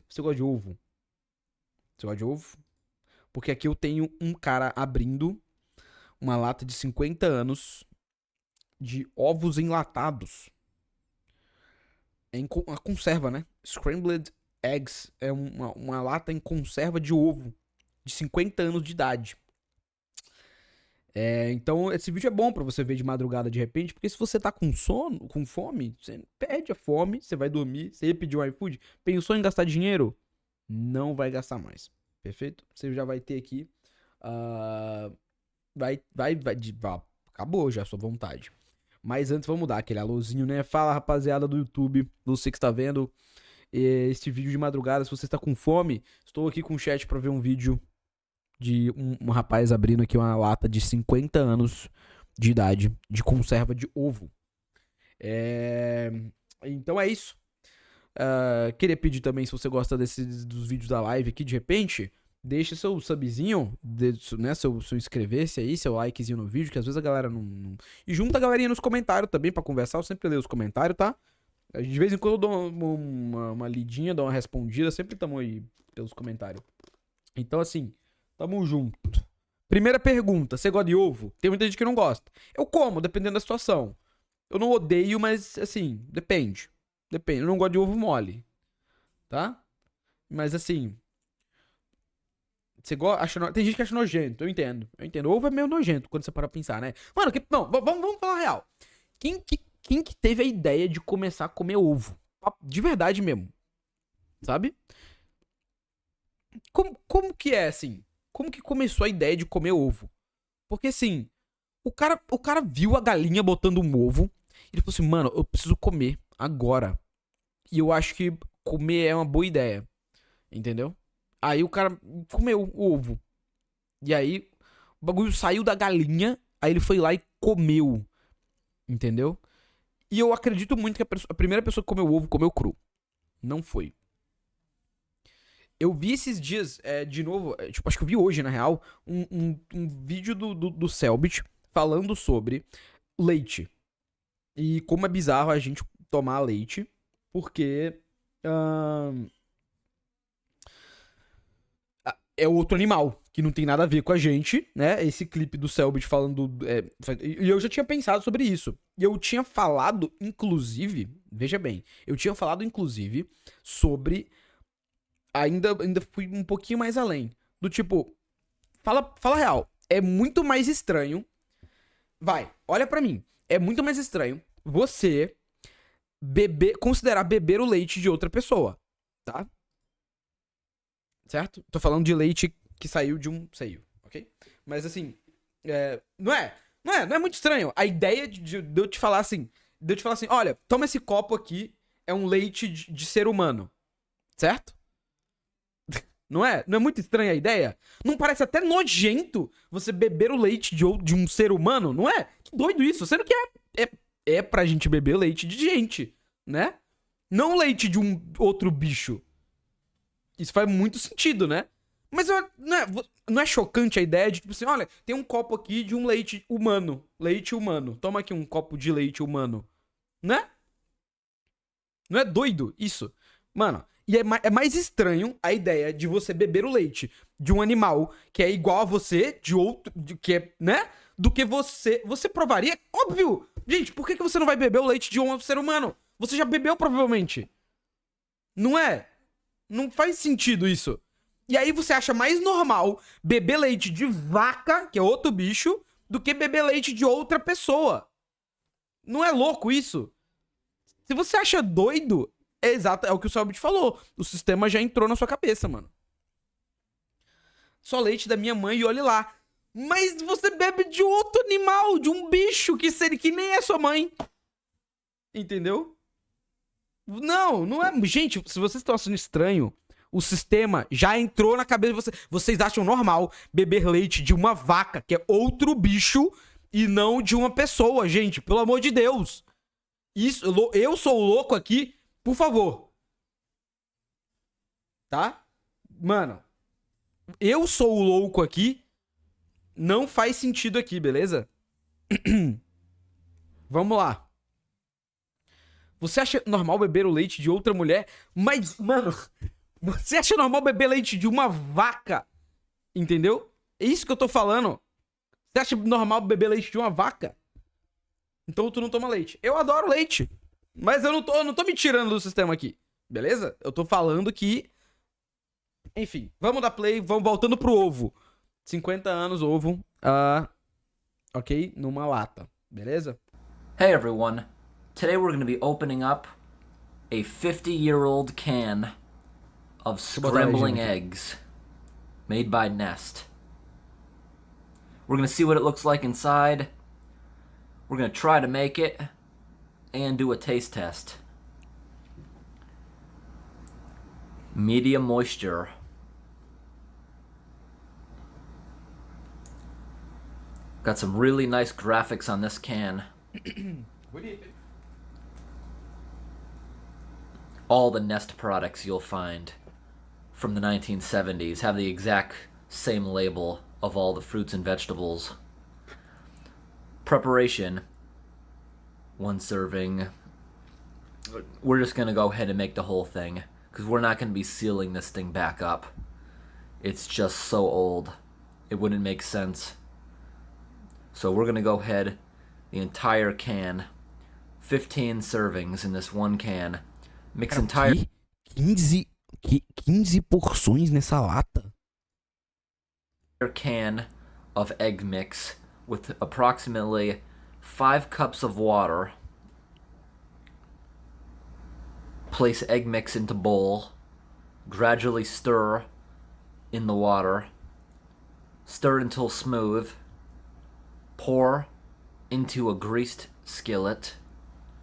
Você gosta de ovo? Você gosta de ovo? Porque aqui eu tenho um cara abrindo uma lata de 50 anos de ovos enlatados. É uma conserva, né? Scrambled Eggs. É uma lata em conserva de ovo de 50 anos de idade. Então, esse vídeo é bom pra você ver de madrugada de repente, porque se você tá com sono, com fome, você perde a fome, você vai dormir, você ia pedir um iFood, pensou em gastar dinheiro? Não vai gastar mais. Perfeito? Você já vai ter aqui. Acabou já a sua vontade. Mas antes, vamos dar aquele alôzinho, né? Fala, rapaziada do YouTube, você que está vendo este vídeo de madrugada. Se você está com fome, estou aqui com o chat para ver um vídeo de um rapaz abrindo aqui uma lata de 50 anos de idade de conserva de ovo. Então é isso. Queria pedir também, se você gosta dos vídeos da live aqui, de repente, deixa seu subzinho, né, seu inscrever-se aí, seu likezinho no vídeo, que às vezes a galera não... E junta a galerinha nos comentários também pra conversar, eu sempre leio os comentários, tá? De vez em quando eu dou uma lidinha, dou uma respondida, sempre tamo aí pelos comentários. Então assim, tamo junto. Primeira pergunta, você gosta de ovo? Tem muita gente que não gosta. Eu como, dependendo da situação. Eu não odeio, mas assim, depende. Depende, eu não gosto de ovo mole, tá? Mas assim, você gosta, tem gente que acha nojento, eu entendo. Ovo é meio nojento quando você para pensar, né? Mano, não, vamos falar a real. Quem que teve a ideia de começar a comer ovo? De verdade mesmo, sabe? Como que é, assim? Como que começou a ideia de comer ovo? Porque, assim, o cara viu a galinha botando um ovo e ele falou assim, mano, eu preciso comer agora. E eu acho que comer é uma boa ideia, entendeu? Aí o cara comeu o ovo. E aí o bagulho saiu da galinha, aí ele foi lá e comeu, entendeu? E eu acredito muito que a primeira pessoa que comeu ovo comeu cru. Não foi. Eu vi esses dias, de novo, tipo, acho que eu vi hoje, na real, um vídeo do Selbit falando sobre leite. E como é bizarro a gente tomar leite, porque é outro animal, que não tem nada a ver com a gente, né? Esse clipe do Selbit falando... E eu já tinha pensado sobre isso. E eu tinha falado, inclusive... Veja bem, eu tinha falado, inclusive, sobre... Ainda fui um pouquinho mais além. Do tipo... Fala real. É muito mais estranho... olha pra mim. É muito mais estranho você considerar beber o leite de outra pessoa, tá? Certo? Tô falando de leite que saiu de um seio, ok? Mas assim, não é muito estranho. A ideia de eu te falar assim, olha, toma esse copo aqui, é um leite de ser humano, certo? Não é? Não é muito estranha a ideia? Não parece até nojento você beber o leite de um ser humano, não é? Que doido isso, sendo que é pra gente beber leite de gente, né? Não leite de um outro bicho. Isso faz muito sentido, né? Mas não é chocante a ideia de, tipo assim, olha, tem um copo aqui de um leite humano. Leite humano. Toma aqui um copo de leite humano. Né? Não é doido isso? Mano, e é mais estranho a ideia de você beber o leite de um animal que é igual a você, de outro, que é, né? Do que você... Você provaria? Óbvio! Gente, por que você não vai beber o leite de um ser humano? Você já bebeu, provavelmente. Não é? Não faz sentido isso. E aí você acha mais normal beber leite de vaca, que é outro bicho, do que beber leite de outra pessoa. Não é louco isso? Se você acha doido, é o que o Selbit falou. O sistema já entrou na sua cabeça, mano. Só leite da minha mãe e olhe lá. Mas você bebe de outro animal, de um bicho que nem é sua mãe. Entendeu? Não é. Gente, se vocês estão achando estranho, o sistema já entrou na cabeça de vocês. Vocês acham normal beber leite de uma vaca, que é outro bicho, e não de uma pessoa, gente. Pelo amor de Deus. Eu sou o louco aqui, por favor. Tá? Mano, eu sou o louco aqui. Não faz sentido aqui, beleza? Vamos lá. Você acha normal beber o leite de outra mulher? Mas, mano, Você acha normal beber leite de uma vaca? Entendeu? É isso que eu tô falando. Você acha normal beber leite de uma vaca? Então tu não toma leite. Eu adoro leite. Mas eu não tô me tirando do sistema aqui. Beleza? Eu tô falando que... Enfim, vamos dar play, vamos voltando pro ovo. 50 anos, ovo. Ok? Numa lata. Beleza? Hey everyone. Today we're going to be opening up a 50-year-old can of scrambling eggs made by Nest. We're going to see what it looks like inside. We're going to try to make it and do a taste test. Medium moisture. Got some really nice graphics on this can. All the Nest products you'll find from the 1970s have the exact same label of all the fruits and vegetables. Preparation: 1 serving. We're just gonna go ahead and make the whole thing, because we're not gonna be sealing this thing back up. It's just so old. It wouldn't make sense. So we're gonna go ahead, the entire can, 15 servings in this one can. Mix entire 15 porções nessa lata. Can of egg mix with approximately 5 cups of water. Place egg mix into bowl. Gradually stir in the water. Stir until smooth. Pour into a greased skillet.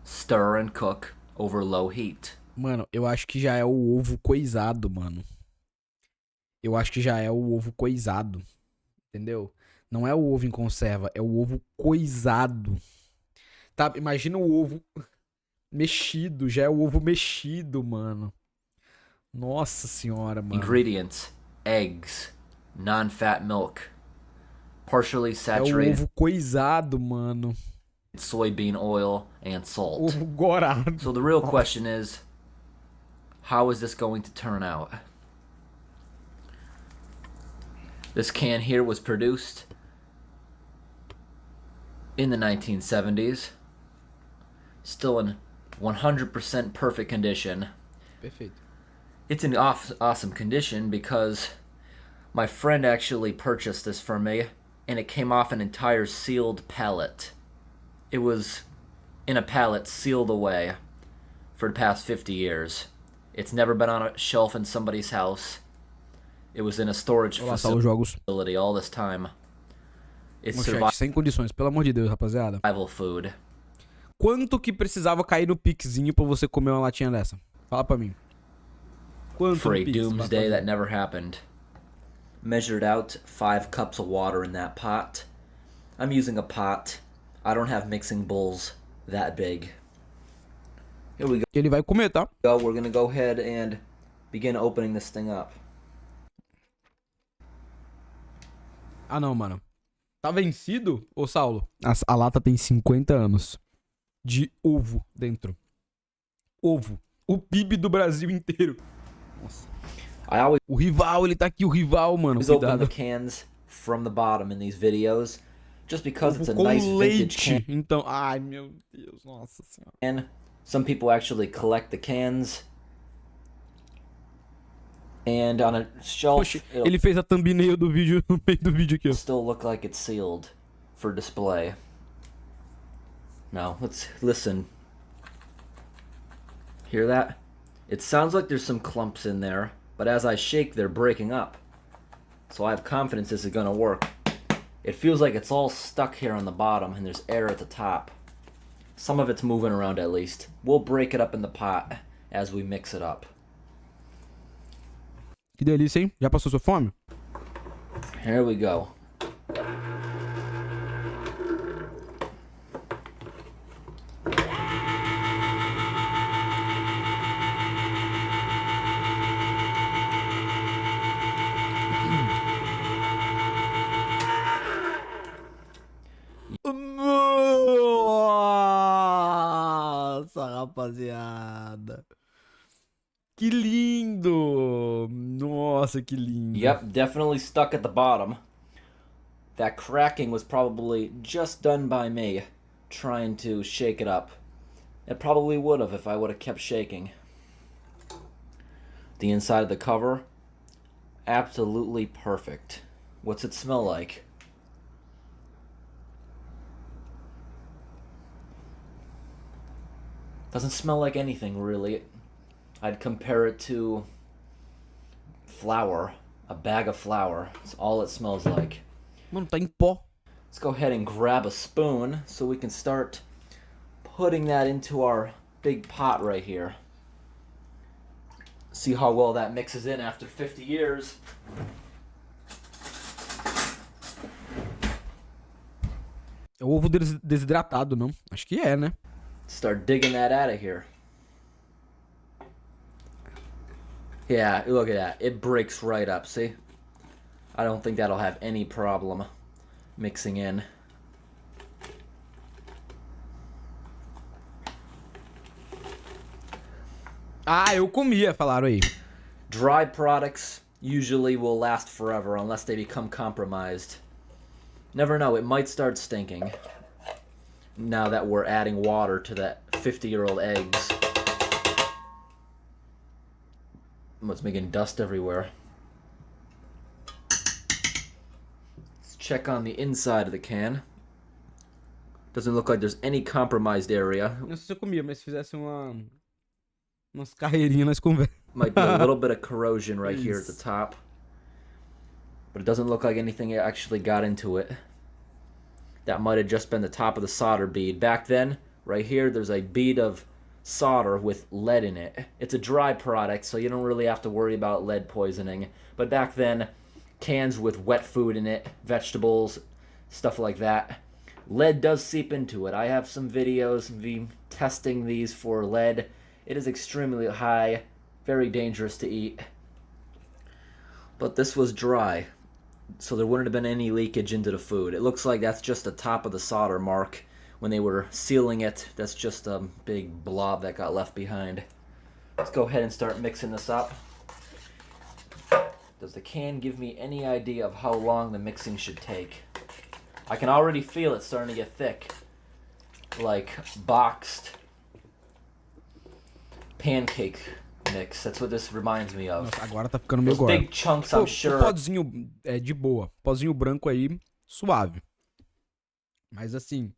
Stir and cook over low heat. Mano, eu acho que já é o ovo coisado, mano. Eu acho que já é o ovo coisado. Entendeu? Não é o ovo em conserva, é o ovo coisado. Tá? Imagina o ovo mexido, já é o ovo mexido, mano. Nossa senhora, mano. Ingredients: eggs, non-fat milk, partially saturated é o ovo coisado, mano. soybean oil, and salt. Ovo gorado. So the real question is, how is this going to turn out? This can here was produced in the 1970s. Still in 100% perfect condition. Perfeito. It's in awesome condition because my friend actually purchased this for me, and it came off an entire sealed pallet. It was in a pallet sealed away for the past 50 years. It's never been on a shelf in somebody's house. It was in a storage facility all this time. It's sem condições, pelo amor de Deus, rapaziada. survival food. Quanto que precisava cair no pixinho pra você comer uma latinha dessa? Fala pra mim. Quanto For a pix doomsday that never happened. Measured out 5 cups of water in that pot. I'm using a pot. I don't have mixing bowls that big. Here we go. Ele vai comer, tá? We're gonna go ahead and begin opening this thing up. Ah, não, mano. Tá vencido, ô Saulo? A lata tem 50 anos. De ovo dentro. Ovo. O PIB do Brasil inteiro. Nossa. O rival, ele tá aqui, o rival, mano. Cuidado. Open the cans from the bottom in these videos, just because it's a nice vintage can. Então, ai meu Deus, nossa senhora. And some people actually collect the cans. And on a shelf, Poxa, ele fez a thumbnail do vídeo no meio do vídeo aqui, ó. Still look like it's sealed for display. Now, let's listen. Hear that? It sounds like there's some clumps in there, but as I shake, they're breaking up. So I have confidence this is gonna work. It feels like it's all stuck here on the bottom and there's air at the top. Some of it's moving around at least. We'll break it up in the pot as we mix it up. Que delícia, hein? Já passou sua fome? Here we go. Nossa, rapaziada. Que lindo! Nossa, que lindo. Yep, definitely stuck at the bottom. That cracking was probably just done by me, trying to shake it up. It probably would have if I would have kept shaking. The inside of the cover, absolutely perfect. What's it smell like? Doesn't smell like anything, really. I'd compare it to flour. A bag of flour. That's all it smells like. Mano, tá em pó. Let's go ahead and grab a spoon so we can start putting that into our big pot right here. See how well that mixes in after 50 years. É o ovo desidratado, não? Acho que é, né? Start digging that out of here. Yeah, look at that. It breaks right up, see? I don't think that'll have any problem mixing in. Ah, eu comia, falaram aí. Dry products usually will last forever unless they become compromised. Never know, it might start stinking. Now that we're adding water to that 50-year-old eggs. It's making dust everywhere. Let's check on the inside of the can. Doesn't look like there's any compromised area. Não sei se eu comia, mas se fizesse umas carreirinhas nas conversas. Might be a little bit of corrosion right here at the top. But it doesn't look like anything actually got into it. That might have just been the top of the solder bead. Back then, right here, there's a bead of solder with lead in it. It's a dry product, so you don't really have to worry about lead poisoning. But back then, cans with wet food in it, vegetables, stuff like that, lead does seep into it. I have some videos of me testing these for lead. It is extremely high, very dangerous to eat. But this was dry, so there wouldn't have been any leakage into the food. It looks like that's just the top of the solder mark. When they were sealing it, that's just a big blob that got left behind. Let's go ahead and start mixing this up. Does the can give me any idea of how long the mixing should take? I can already feel it starting to get thick. Like boxed pancake mix. That's what this reminds me of. Nossa, agora tá ficando meio Those gore. big chunks, Pô, I'm sure. o pozinho é de boa. Pozinho branco aí, suave. Mas assim,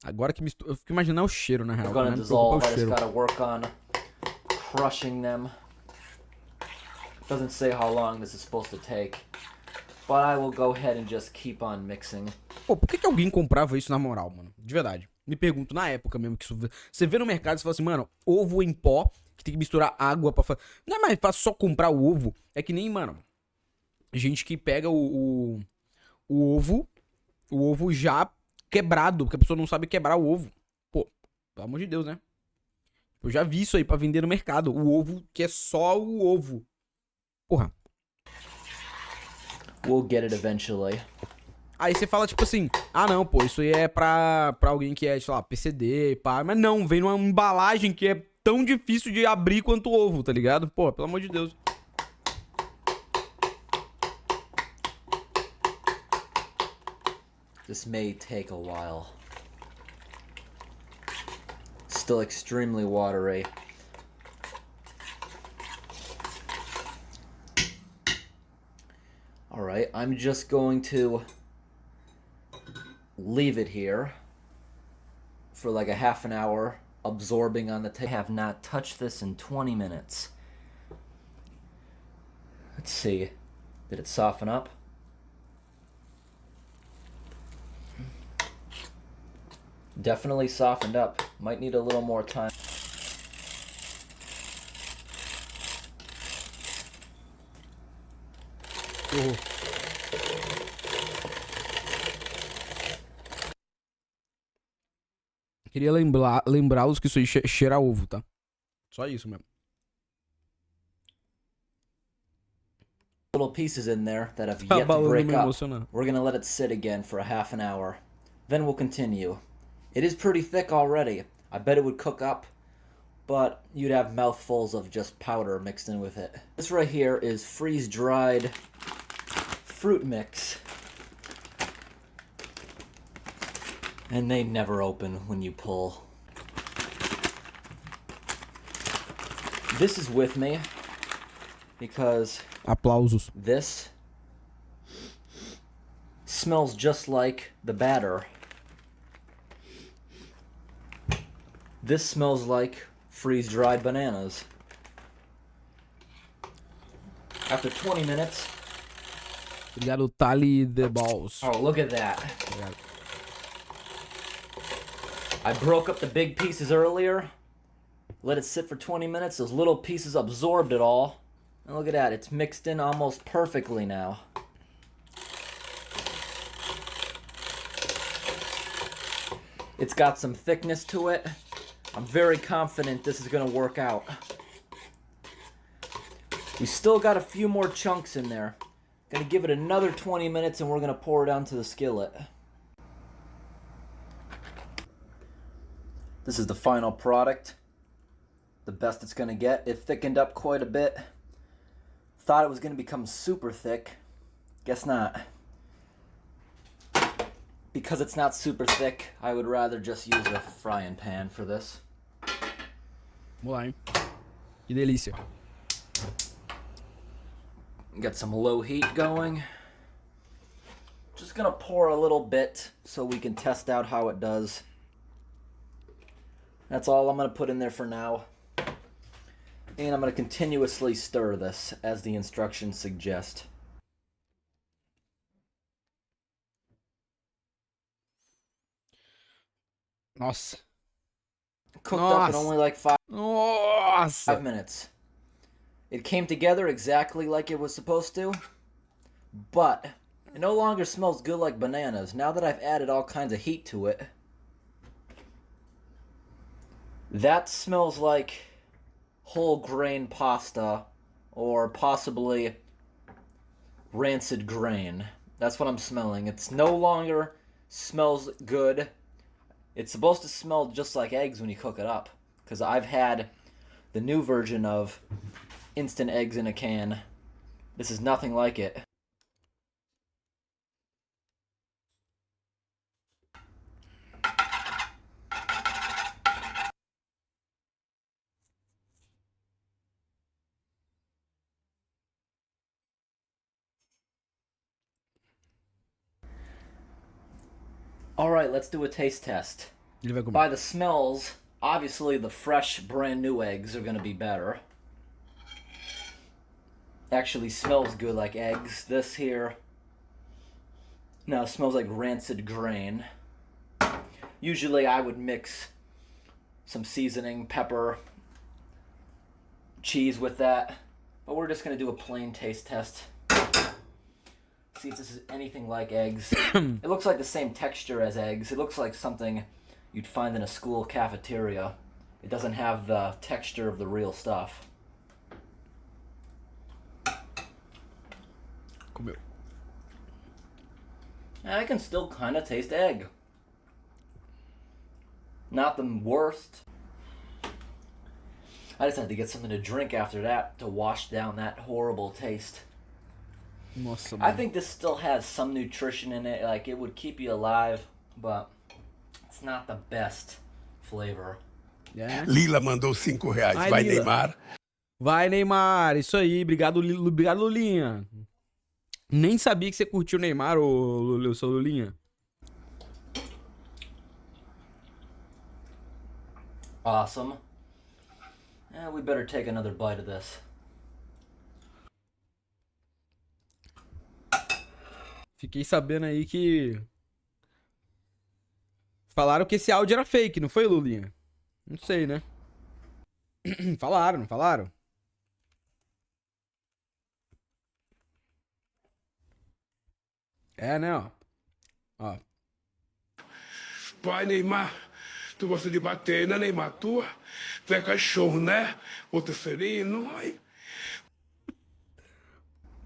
agora que mistura... Eu fico imaginando o cheiro, na real. They're gonna Não me preocupa dissolve. o I just cheiro. gotta work on crushing them. Doesn't say how long this is supposed to take. But I will go ahead and just keep on mixing. Pô, por que alguém comprava isso na moral, mano? De verdade. Me pergunto, na época mesmo que isso... Você vê no mercado e você fala assim, mano, ovo em pó, que tem que misturar água pra fazer... Não é mais fácil só comprar o ovo. É que nem, mano, gente que pega o ovo já quebrado, porque a pessoa não sabe quebrar o ovo. Pô, pelo amor de Deus, né? Eu já vi isso aí pra vender no mercado. O ovo que é só o ovo. Porra. We'll get it eventually. Aí você fala, tipo assim, ah não, pô, isso aí é pra alguém que é, sei lá, PCD, pá. Mas não, vem numa embalagem que é tão difícil de abrir quanto o ovo, tá ligado? Pô, pelo amor de Deus. This may take a while. Still extremely watery. Alright, I'm just going to leave it here for like a half an hour, absorbing on the tape. I have not touched this in 20 minutes. Let's see. Did it soften up? Definitely softened up. Might need a little more time. Queria lembrá-los que isso aí cheira a ovo, tá? Só isso mesmo. Little pieces in there that have Tá yet to balando break me up. emocionando. We're gonna let it sit again for a half an hour. Then we'll continue. It is pretty thick already. I bet it would cook up but you'd have mouthfuls of just powder mixed in with it. This right here is freeze-dried fruit mix. And they never open when you pull. This is with me because Aplausos. this smells just like the batter. This smells like freeze-dried bananas. After 20 minutes... Obrigado, Tali the balls. Oh, look at that. I broke up the big pieces earlier. Let it sit for 20 minutes. Those little pieces absorbed it all. And look at that. It's mixed in almost perfectly now. It's got some thickness to it. I'm very confident this is going to work out. We still got a few more chunks in there. Gonna give it another 20 minutes and we're gonna pour it onto the skillet. This is the final product. The best it's gonna get. It thickened up quite a bit. Thought it was gonna become super thick. Guess not. Because it's not super thick, I would rather just use a frying pan for this. Vamos lá, hein? Que delícia. Got some low heat going. Just gonna pour a little bit so we can test out how it does. That's all I'm gonna put in there for now. And I'm gonna continuously stir this as the instructions suggest. Nossa. Cooked up in only like 5 Nossa. minutes. It came together exactly like it was supposed to, but it no longer smells good like bananas now that I've added all kinds of heat to it. That smells like whole grain pasta or possibly rancid grain. That's what I'm smelling. It's no longer smells good. It's supposed to smell just like eggs when you cook it up, because I've had the new version of instant eggs in a can. This is nothing like it. Alright, let's do a taste test. Ele vai comer. By the smells, obviously the fresh, brand new eggs are going to be better. Actually smells good like eggs. This here, no, smells like rancid grain. Usually I would mix some seasoning, pepper, cheese with that. But we're just going to do a plain taste test. See if this is anything like eggs. It looks like the same texture as eggs. It looks like something you'd find in a school cafeteria. It doesn't have the texture of the real stuff. Comeu. I can still kind of taste egg. Not the worst. I just had to get something to drink after that to wash down that horrible taste. Nossa, I mano. think this still has some nutrition in it. Like, it would keep you alive, but it's not the best flavor. É. Lila mandou R$5. Ai, Vai, Lila. Neymar. Vai, Neymar. Isso aí. Obrigado, obrigado, Lulinha. Nem sabia que você curtiu o Neymar, ô seu Lulinha. Awesome. We better take another bite of this. Fiquei sabendo aí que... Falaram que esse áudio era fake, não foi, Lulinha? Não sei, né? Falaram, não falaram? É, né, ó. Ó. Vai, Neymar. Tu gosta de bater, né, Neymar? Tu é cachorro, né? Outro sereno. Ai.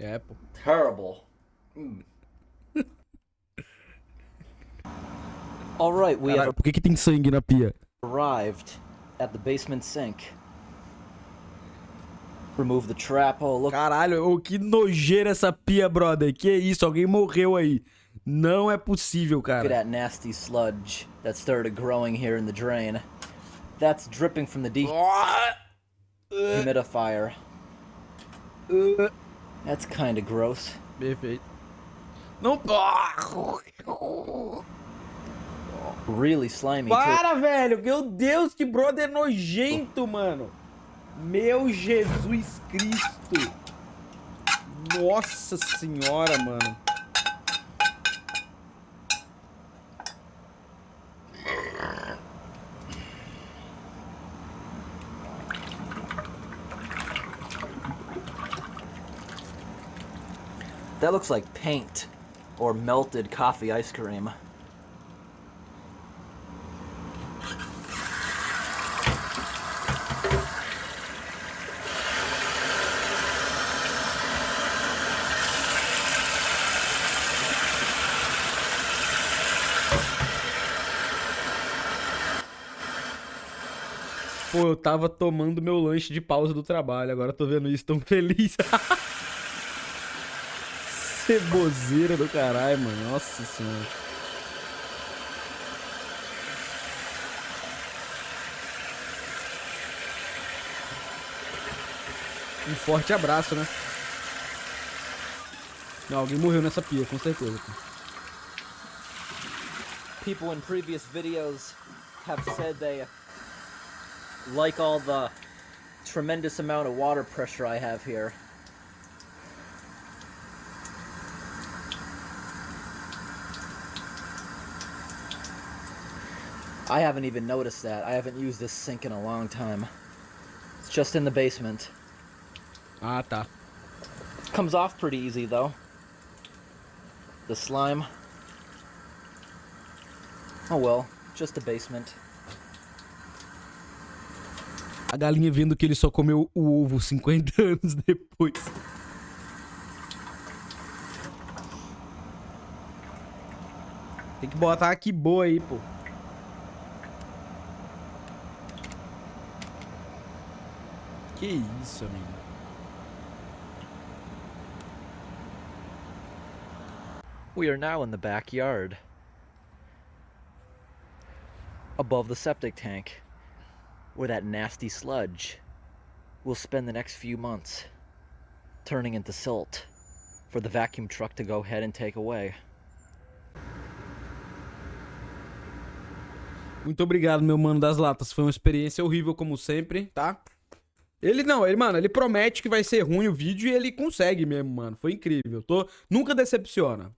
É, pô. Terrible. Alright, we Caralho, have por que tem sangue na pia? arrived at the basement sink. Remove the trap. Oh, look. Caralho, ô, que nojeira essa pia, brother. Que isso? Alguém morreu aí. Não é possível, Look at cara. that nasty sludge that started growing here in the drain. That's dripping from the dehumidifier. That's kind of gross. Perfeito. Não. Really slimy too. Para, velho. Meu Deus, que brother nojento, mano. Meu Jesus Cristo. Nossa senhora, mano. That looks like paint or melted coffee ice cream. Pô, eu tava tomando meu lanche de pausa do trabalho. Agora eu tô vendo isso tão feliz. Ceboseira do caralho, mano. Nossa senhora. Um forte abraço, né? Não, alguém morreu nessa pia, com certeza. People in previous videos have said they like all the tremendous amount of water pressure I have here. I haven't even noticed that. I haven't used this sink in a long time. It's just in the basement. Ah, tá. Comes off pretty easy though. The slime. Oh well, just the basement. A galinha vendo que ele só comeu o ovo 50 anos depois. Tem que botar aqui boa aí, pô. Que isso, amigo. We are now in the backyard. Above the septic tank. Where that nasty sludge will spend the next few months turning into silt for the vacuum truck to go ahead and take away. Muito obrigado, meu mano das latas. Foi uma experiência horrível, como sempre, tá? Mano, ele promete que vai ser ruim o vídeo e ele consegue mesmo, mano. Foi incrível. Nunca decepciona.